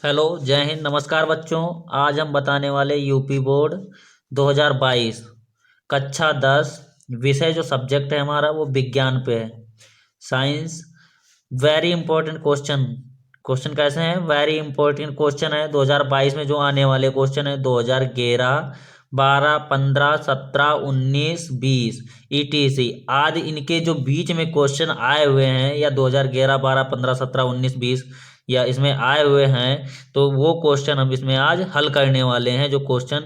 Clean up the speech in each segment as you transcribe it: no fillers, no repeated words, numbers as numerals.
Hello, जय हिंद, नमस्कार बच्चों। आज हम बताने वाले यूपी बोर्ड 2022 कक्षा 10 विषय जो सब्जेक्ट है हमारा वो विज्ञान पे है, science. Very important question. Question कैसे हैं? वेरी इंपॉर्टेंट क्वेश्चन है 2022 में जो आने वाले क्वेश्चन है 2011, 12, 15, 17, 19, 20 ETC आदि इनके जो बीच में क्वेश्चन आए हुए हैं या 2011, 12, 15, 17, 19, 20 या इसमें आए हुए हैं, तो वो क्वेश्चन हम इसमें आज हल करने वाले हैं। जो क्वेश्चन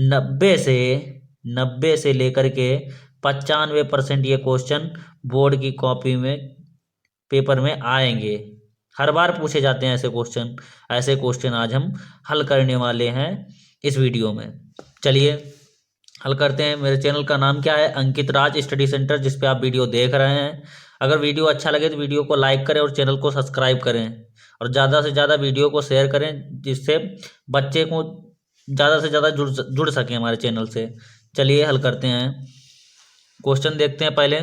90 से लेकर के 95% ये क्वेश्चन बोर्ड की कॉपी में, पेपर में आएंगे। हर बार पूछे जाते हैं ऐसे क्वेश्चन। ऐसे क्वेश्चन आज हम हल करने वाले हैं इस वीडियो में। चलिए हल करते हैं। मेरे चैनल का नाम क्या है? अंकित राज स्टडी सेंटर, जिस पे आप वीडियो देख रहे हैं। अगर वीडियो अच्छा लगे तो वीडियो को लाइक करें और चैनल को सब्सक्राइब करें और ज़्यादा से ज़्यादा वीडियो को शेयर करें, जिससे बच्चे को ज़्यादा से ज़्यादा जुड़ सकें हमारे चैनल से। चलिए हल करते हैं। क्वेश्चन देखते हैं पहले।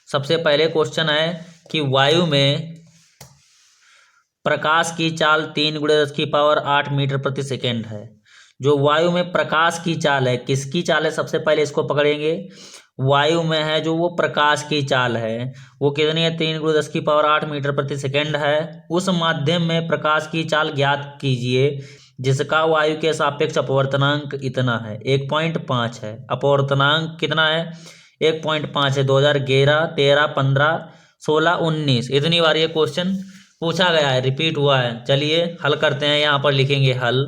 सबसे पहले क्वेश्चन है कि वायु में प्रकाश की चाल 3 × 10⁸ मीटर प्रति सेकेंड है। जो वायु में प्रकाश की चाल है, किसकी चाल है? सबसे पहले इसको पकड़ेंगे। वायु में है जो वो प्रकाश की चाल है, वो कितनी है? 3 × 10⁸ मीटर प्रति सेकेंड है। उस माध्यम में प्रकाश की चाल ज्ञात कीजिए जिसका वायु के सापेक्ष अपवर्तनांक इतना है, 1.5 है। अपवर्तनांक कितना है? 1.5 है। 2011, 13, 15, 16, 19 इतनी बार ये क्वेश्चन पूछा गया है, रिपीट हुआ है। चलिए हल करते हैं। यहाँ पर लिखेंगे हल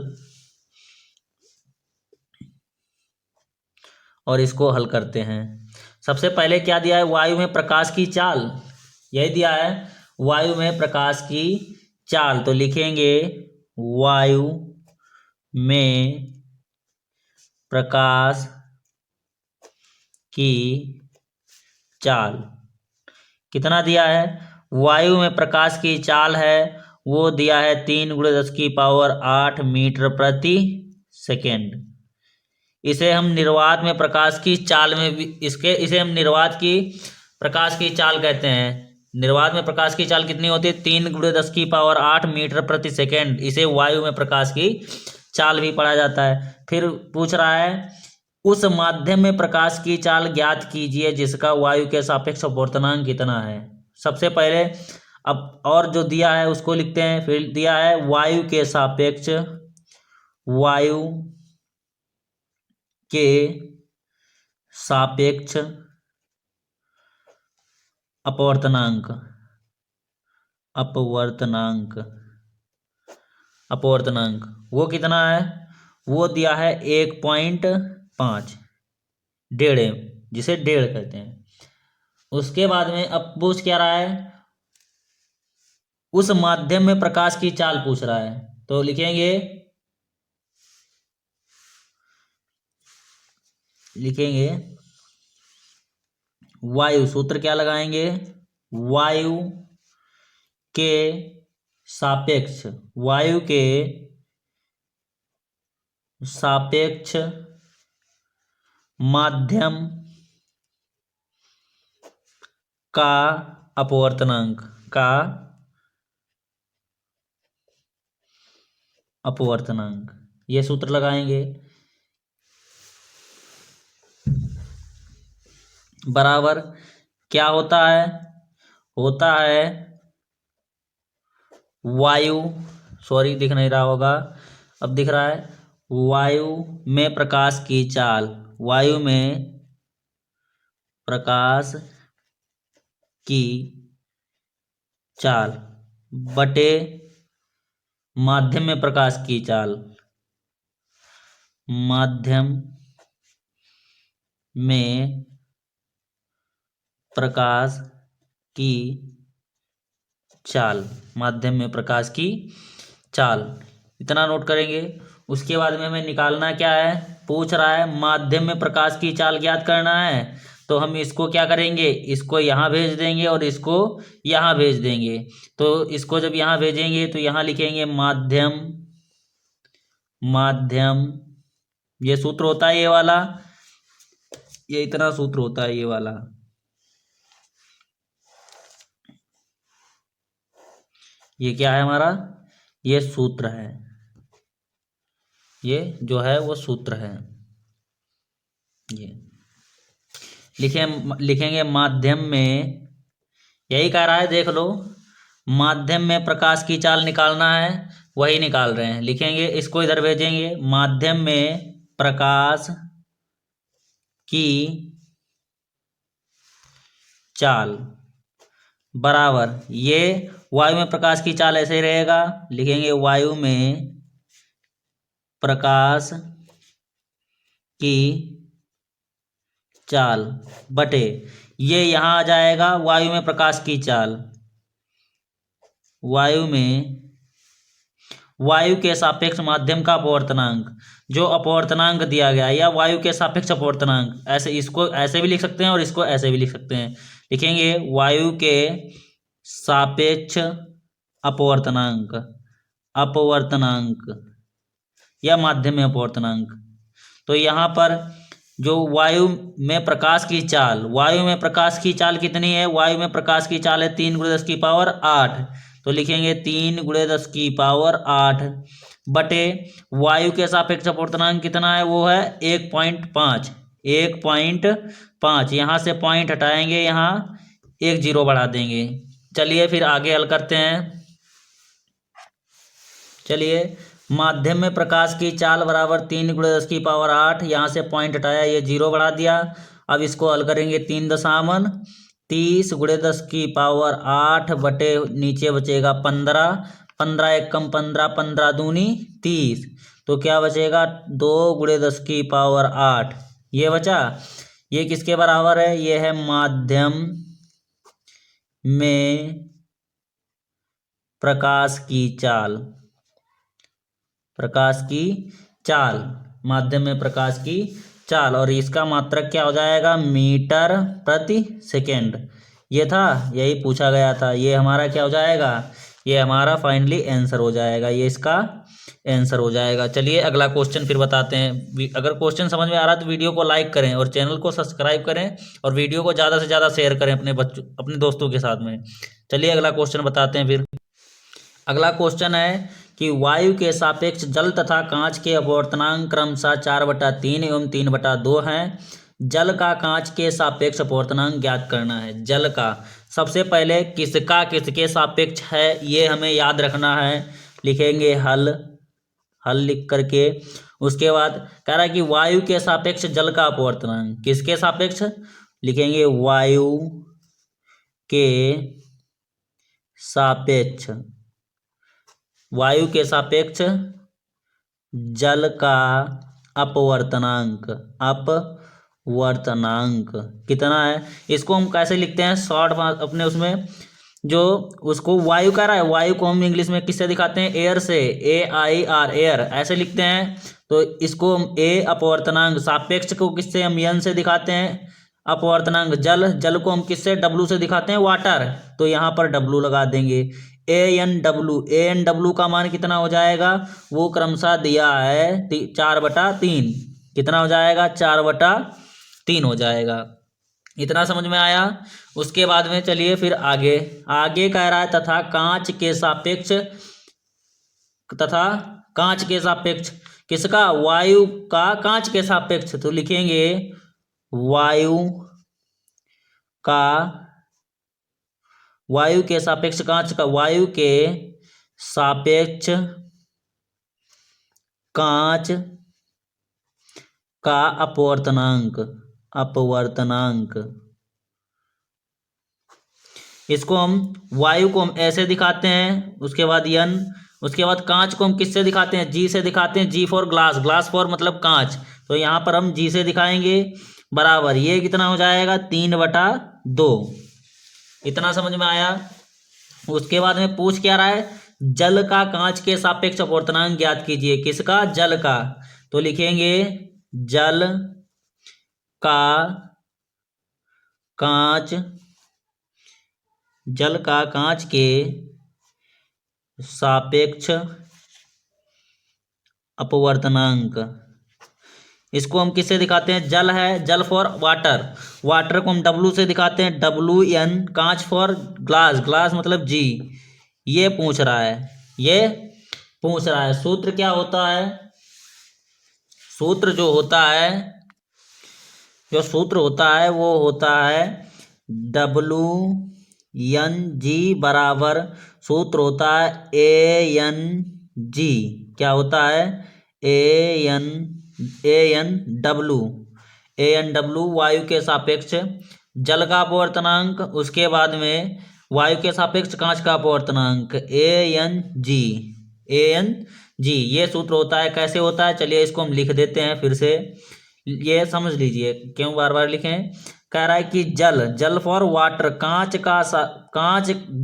और इसको हल करते हैं। सबसे पहले क्या दिया है? वायु में प्रकाश की चाल, यही दिया है, वायु में प्रकाश की चाल। तो लिखेंगे वायु में प्रकाश की चाल कितना दिया है? वायु में प्रकाश की चाल है वो दिया है 3 × 10⁸ मीटर प्रति सेकेंड। इसे हम निर्वात में प्रकाश की चाल में भी इसे हम निर्वात की प्रकाश की चाल कहते हैं। निर्वात में प्रकाश की चाल कितनी होती है? 3 × 10⁸ मीटर प्रति सेकेंड। इसे वायु में प्रकाश की चाल भी पढ़ा जाता है। फिर पूछ रहा है उस माध्यम में प्रकाश की चाल ज्ञात कीजिए जिसका वायु के सापेक्ष अपवर्तनांक कितना है। सबसे पहले अब और जो दिया है उसको लिखते हैं। फिर दिया है वायु के सापेक्ष अपवर्तनांक अपवर्तनांक वो कितना है? वो दिया है 1.5, 1.5, जिसे 1.5 कहते हैं। उसके बाद में अब पूछ क्या रहा है? उस माध्यम में प्रकाश की चाल पूछ रहा है। तो लिखेंगे वायु, सूत्र क्या लगाएंगे? वायु के सापेक्ष माध्यम का अपवर्तनांक ये सूत्र लगाएंगे। बराबर क्या होता है? होता है वायु, सॉरी दिख नहीं रहा होगा, अब दिख रहा है। वायु में प्रकाश की चाल, वायु में प्रकाश की चाल बटे माध्यम में प्रकाश की चाल, माध्यम में प्रकाश की चाल, माध्यम में प्रकाश की चाल, इतना नोट करेंगे। उसके बाद में हमें निकालना क्या है? पूछ रहा है माध्यम में प्रकाश की चाल ज्ञात करना है, तो हम इसको क्या करेंगे? इसको यहाँ भेज देंगे और इसको यहाँ भेज देंगे। तो इसको जब यहाँ भेजेंगे तो यहाँ लिखेंगे माध्यम, ये सूत्र होता है ये वाला, ये इतना सूत्र होता है ये वाला। ये क्या है हमारा? ये सूत्र है, ये जो है वो सूत्र है। ये लिखेंगे माध्यम में, यही कह रहा है, देख लो, माध्यम में प्रकाश की चाल निकालना है, वही निकाल रहे हैं। लिखेंगे, इसको इधर भेजेंगे, माध्यम में प्रकाश की चाल बराबर, ये वायु में प्रकाश की चाल ऐसे ही रहेगा, लिखेंगे वायु में प्रकाश की चाल बटे, ये यहाँ आ जाएगा वायु में प्रकाश की चाल, वायु में, वायु के सापेक्ष माध्यम का अपवर्तनांक, जो अपवर्तनांक दिया गया, या वायु के सापेक्ष अपवर्तनांक, ऐसे इसको ऐसे भी लिख सकते हैं और इसको ऐसे भी लिख सकते हैं। लिखेंगे वायु के सापेक्ष अपवर्तनांक, अपवर्तनांक या माध्यम में अपवर्तनांक। तो यहाँ पर जो वायु में प्रकाश की चाल, वायु में प्रकाश की चाल कितनी है, वायु में प्रकाश की चाल है 3 × 10⁸, तो लिखेंगे 3 × 10⁸ बटे वायु के सापेक्ष अपवर्तनांक कितना है, वो है 1.5, 1.5। यहाँ से पॉइंट हटाएंगे, यहाँ 1 0 बढ़ा देंगे। चलिए फिर आगे हल करते हैं। चलिए, माध्यम में प्रकाश की चाल बराबर 3 × 10⁸, यहाँ से पॉइंट हटाया, ये 0 बढ़ा दिया। अब इसको हल करेंगे, 3 दशामन 30 × 10⁸ बटे नीचे बचेगा 15, 15 1 कम 15, 15 दूनी 30, तो क्या बचेगा 2 × 10⁸, ये बचा। ये किसके बराबर है, ये है माध्यम में प्रकाश की चाल, प्रकाश की चाल, माध्यम में प्रकाश की चाल, और इसका मात्रक क्या हो जाएगा, मीटर प्रति सेकेंड। ये था, यही पूछा गया था, ये हमारा क्या हो जाएगा, ये हमारा फाइनली आंसर हो जाएगा, ये इसका आंसर हो जाएगा। चलिए अगला क्वेश्चन फिर बताते हैं। अगर क्वेश्चन समझ में आ रहा है तो वीडियो को लाइक करें और चैनल को सब्सक्राइब करें और वीडियो को ज़्यादा से ज़्यादा शेयर करें अपने दोस्तों के साथ में। चलिए अगला क्वेश्चन बताते हैं फिर। अगला क्वेश्चन है कि वायु के सापेक्ष जल तथा कांच के अपवर्तनांक क्रमशः 4/3 एवं 3/2 हैं। जल का कांच के सापेक्ष अपवर्तनांक ज्ञात करना है। जल का सबसे पहले किसका किसके सापेक्ष है ये हमें याद रखना है। लिखेंगे हल, हल लिख करके उसके बाद कह रहा है कि वायु के सापेक्ष जल का अपवर्तनांक, किसके सापेक्ष, लिखेंगे वायु के सापेक्ष, वायु के सापेक्ष जल का अपवर्तनांक, अपवर्तनांक कितना है। इसको हम कैसे लिखते हैं शॉर्ट अपने उसमें, जो उसको वायु कह रहा है, वायु को हम इंग्लिश में किससे दिखाते हैं, एयर से, AIR, एयर ऐसे लिखते हैं। तो इसको हम ए अपवर्तनांक, सापेक्ष को किससे हम एन से दिखाते हैं, अपवर्तनांक जल, जल को हम किससे W से दिखाते हैं, वाटर, तो यहाँ पर W लगा देंगे। ANW का मान कितना हो जाएगा, वो क्रमशः दिया है 4/3, कितना हो जाएगा 4/3 हो जाएगा। इतना समझ में आया। उसके बाद में चलिए फिर आगे, आगे कह रहा है तथा कांच के सापेक्ष, तथा कांच के सापेक्ष किसका, वायु का कांच के सापेक्ष, तो लिखेंगे वायु का, वायु के सापेक्ष कांच का, वायु के सापेक्ष कांच का अपवर्तनांक, अपवर्तनांक, इसको हम वायु को हम ऐसे दिखाते हैं, उसके बाद n, उसके बाद कांच को हम किससे दिखाते हैं, G से दिखाते हैं, G for glass, glass for मतलब कांच, तो यहाँ पर हम G से दिखाएंगे बराबर, ये कितना हो जाएगा 3/2। इतना समझ में आया। उसके बाद में पूछ क्या रहा है, जल का कांच के सापेक्ष अपवर्तनांक ज्ञात कीजिए, किसका, जल का, तो लिखेंगे जल का कांच, जल का कांच के सापेक्ष अपवर्तनांक, इसको हम किससे दिखाते हैं, जल है, जल फॉर वाटर, वाटर को हम W से दिखाते हैं, WN, कांच फॉर ग्लास, ग्लास मतलब G, ये पूछ रहा है, ये पूछ रहा है। सूत्र क्या होता है? सूत्र जो होता है, जो सूत्र होता है वो होता है WNG बराबर, सूत्र होता है ANG। क्या होता है? ANW वायु के सापेक्ष जल का अपवर्तनांक, उसके बाद में वायु के सापेक्ष कांच का अपवर्तनांक ANG। ये सूत्र होता है। कैसे होता है चलिए इसको हम लिख देते हैं फिर से, ये समझ लीजिए क्यों बार बार लिखें। कह रहा है कि जल फॉर वाटर,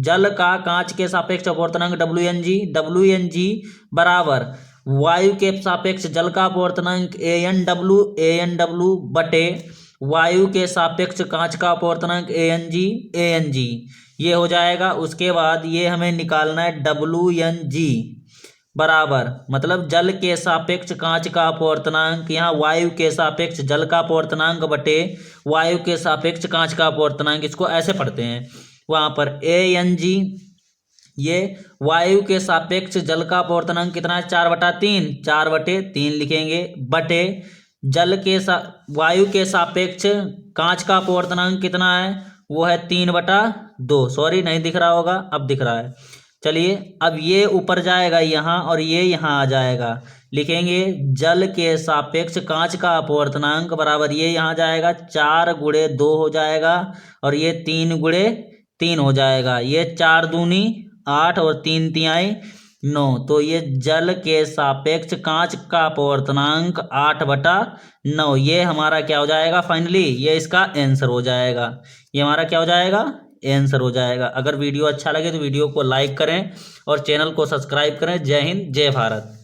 जल का कांच के सापेक्ष अपवर्तनांक WNG बराबर वायु के सापेक्ष जल का अपवर्तनांक ANW बटे वायु के सापेक्ष कांच का अपवर्तनांक ANG ये हो जाएगा। उसके बाद ये हमें निकालना है WNG बराबर, मतलब जल के सापेक्ष कांच का अपवर्तनांक, यहाँ वायु के सापेक्ष जल का अपवर्तनांक बटे वायु के सापेक्ष कांच का अपवर्तनांक, इसको ऐसे पढ़ते हैं वहाँ पर ANG, ये वायु के सापेक्ष जल का अपवर्तनांक कितना है 4/3, 4/3 लिखेंगे, बटे जल के वायु के सापेक्ष कांच का अपवर्तनांक कितना है वो है 3/2। सॉरी नहीं दिख रहा होगा, अब दिख रहा है। चलिए अब ये ऊपर जाएगा यहाँ और ये यहाँ आ जाएगा, लिखेंगे जल के सापेक्ष कांच का अपवर्तनांक बराबर, ये यहाँ जाएगा 4×2 हो जाएगा और ये 3×3 हो जाएगा, ये 4 दूनी 8 और 3 तिहाई 9, तो ये जल के सापेक्ष कांच का अपवर्तनांक 8/9, ये हमारा क्या हो जाएगा फाइनली, ये इसका आंसर हो जाएगा, ये हमारा क्या हो जाएगा आंसर हो जाएगा। अगर वीडियो अच्छा लगे तो वीडियो को लाइक करें और चैनल को सब्सक्राइब करें। जय हिंद जय भारत।